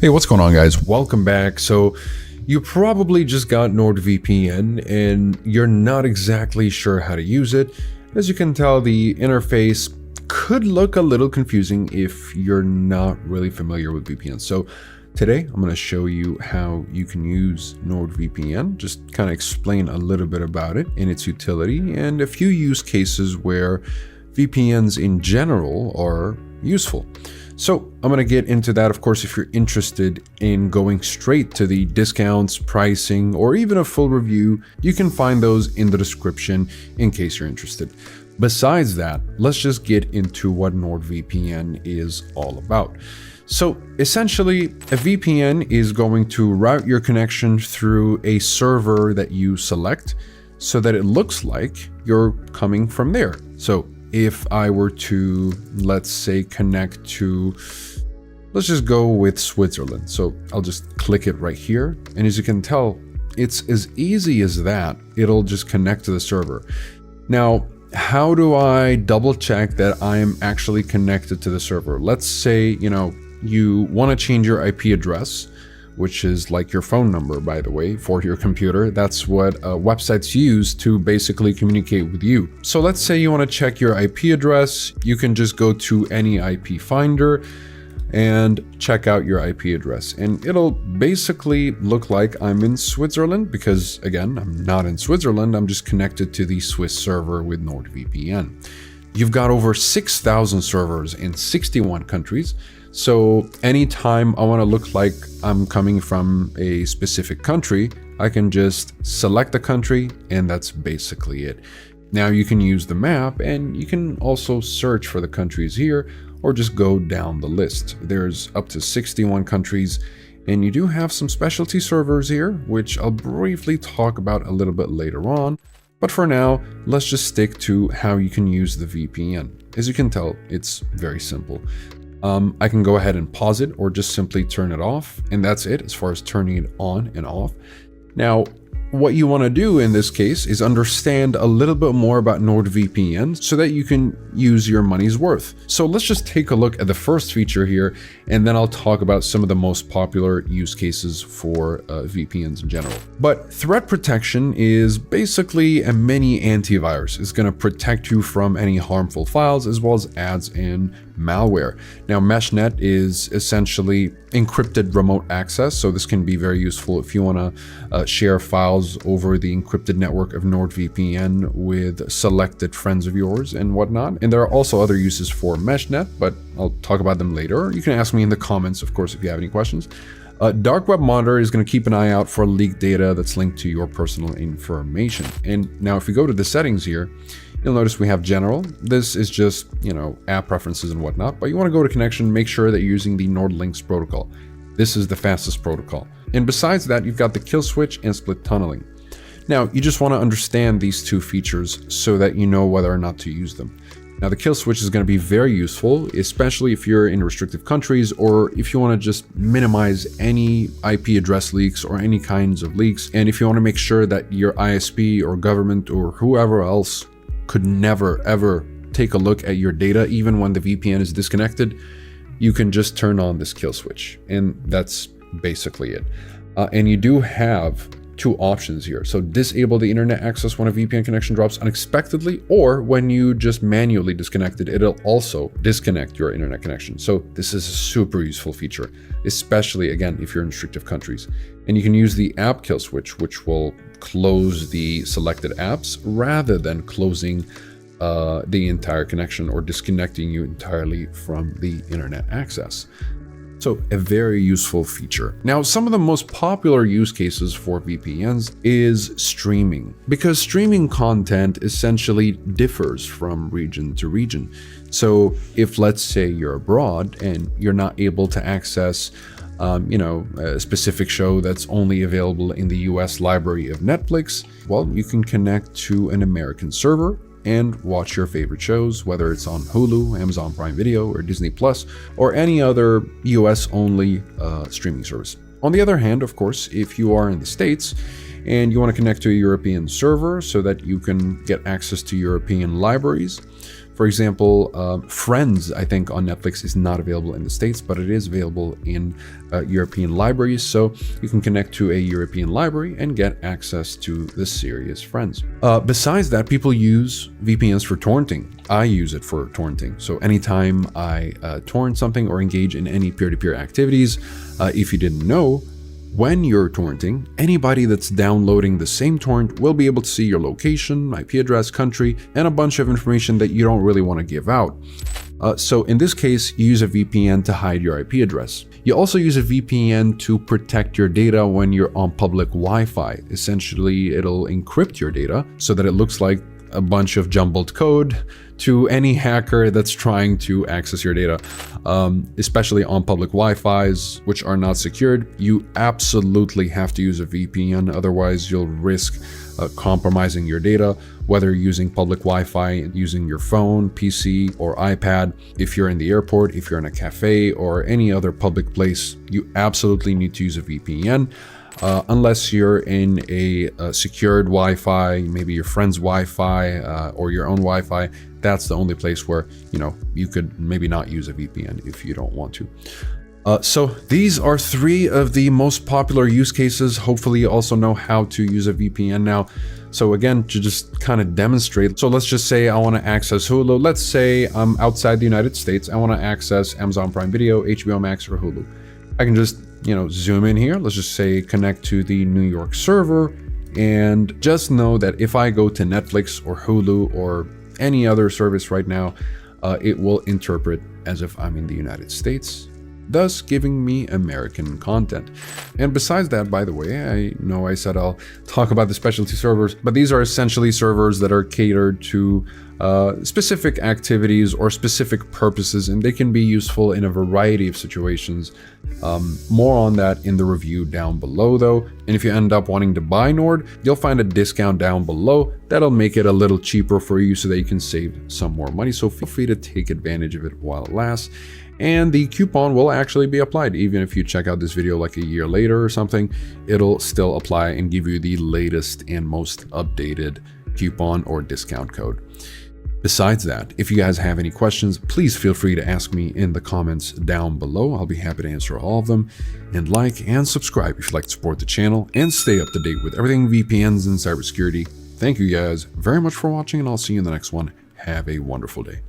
Hey, what's going on, guys? Welcome back. So you probably just got NordVPN and you're not exactly sure how to use it. As you can tell, the interface could look a little confusing if you're not really familiar with VPN. So today I'm going to show you how you can use NordVPN, just kind of explain a little bit about it and its utility and a few use cases where VPNs in general are useful. So I'm going to get into that. Of course, if you're interested in going straight to the discounts, pricing, or even a full review, you can find those in the description in case you're interested. Besides that, let's just get into what NordVPN is all about. So essentially, a VPN is going to route your connection through a server that you select so that it looks like you're coming from there. So if I were to, let's say, connect to, let's just go with Switzerland. So I'll just click it right here. And as you can tell, it's as easy as that. It'll just connect to the server. Now, how do I double check that I'm actually connected to the server? Let's say, you want to change your IP address, which is like your phone number, by the way, for your computer. That's what websites use to basically communicate with you. So let's say you want to check your IP address. You can just go to any IP finder and check out your IP address. And it'll basically look like I'm in Switzerland because, again, I'm not in Switzerland. I'm just connected to the Swiss server with NordVPN. You've got over 6,000 servers in 61 countries. So anytime I want to look like I'm coming from a specific country, I can just select the country and that's basically it. Now you can use the map and you can also search for the countries here or just go down the list. There's up to 61 countries and you do have some specialty servers here, which I'll briefly talk about a little bit later on. But for now, let's just stick to how you can use the VPN. As you can tell, it's very simple. I can go ahead and pause it or just simply turn it off, and that's it as far as turning it on and off. Now, what you want to do in this case is understand a little bit more about NordVPN so that you can use your money's worth. So let's just take a look at the first feature here, and then I'll talk about some of the most popular use cases for VPNs in general. But threat protection is basically a mini antivirus. It's going to protect you from any harmful files as well as ads and malware. Now, MeshNet is essentially encrypted remote access, so this can be very useful if you want to share files over the encrypted network of NordVPN with selected friends of yours and whatnot. And there are also other uses for MeshNet, but I'll talk about them later. You can ask me in the comments, of course, if you have any questions. Dark Web Monitor is going to keep an eye out for leaked data that's linked to your personal information. And now if we go to the settings here, you'll notice we have general. This is just, app preferences and whatnot, but you want to go to connection, make sure that you're using the NordLynx protocol. This is the fastest protocol. And besides that, you've got the kill switch and split tunneling. Now, you just want to understand these two features so that you know whether or not to use them. Now, the kill switch is going to be very useful, especially if you're in restrictive countries or if you want to just minimize any IP address leaks or any kinds of leaks. And if you want to make sure that your ISP or government or whoever else could never, ever take a look at your data, even when the VPN is disconnected, you can just turn on this kill switch. And that's basically it. And you do have two options here. So disable the internet access when a VPN connection drops unexpectedly, or when you just manually disconnect it, it'll also disconnect your internet connection. So this is a super useful feature, especially again, if you're in restrictive countries. And you can use the app kill switch, which will close the selected apps rather than closing the entire connection or disconnecting you entirely from the internet access. So a very useful feature. Now, some of the most popular use cases for VPNs is streaming, because streaming content essentially differs from region to region. So if, let's say, you're abroad and you're not able to access a specific show that's only available in the US library of Netflix, well, you can connect to an American server and watch your favorite shows, whether it's on Hulu, Amazon Prime Video, or Disney Plus, or any other US-only streaming service. On the other hand, of course, if you are in the States and you want to connect to a European server so that you can get access to European libraries, For example, Friends, I think on Netflix is not available in the States, but it is available in European libraries. So you can connect to a European library and get access to the series Friends. Besides that, people use VPNs for torrenting. I use it for torrenting. So anytime I torrent something or engage in any peer-to-peer activities, if you didn't know, when you're torrenting, anybody that's downloading the same torrent will be able to see your location, IP address, country, and a bunch of information that you don't really want to give out. So in this case, you use a VPN to hide your IP address. You also use a VPN to protect your data when you're on public Wi-Fi. Essentially, it'll encrypt your data so that it looks like a bunch of jumbled code to any hacker that's trying to access your data, especially on public Wi-Fis, which are not secured. You absolutely have to use a VPN, otherwise you'll risk compromising your data, whether you're using public Wi-Fi, using your phone, PC, or iPad. If you're in the airport, if you're in a cafe, or any other public place, you absolutely need to use a VPN. Unless you're in a secured Wi-Fi, maybe your friend's Wi-Fi or your own Wi-Fi, that's the only place where, you could maybe not use a VPN if you don't want to. So these are 3 of the most popular use cases. Hopefully you also know how to use a VPN now. So again, to just kind of demonstrate, so let's just say I want to access Hulu. Let's say I'm outside the United States. I want to access Amazon Prime Video, HBO Max, or Hulu. I can just zoom in here. Let's just say connect to the New York server, and just know that if I go to Netflix or Hulu or any other service right now, it will interpret as if I'm in the United States, thus giving me American content. And besides that, by the way, I know I said I'll talk about the specialty servers, but these are essentially servers that are catered to specific activities or specific purposes, and they can be useful in a variety of situations. More on that in the review down below though. And if you end up wanting to buy Nord, you'll find a discount down below that'll make it a little cheaper for you so that you can save some more money. So feel free to take advantage of it while it lasts. And the coupon will actually be applied. Even if you check out this video like a year later or something, it'll still apply and give you the latest and most updated coupon or discount code. Besides that, if you guys have any questions, please feel free to ask me in the comments down below. I'll be happy to answer all of them. And like and subscribe if you'd like to support the channel and stay up to date with everything VPNs and cybersecurity. Thank you guys very much for watching, and I'll see you in the next one. Have a wonderful day.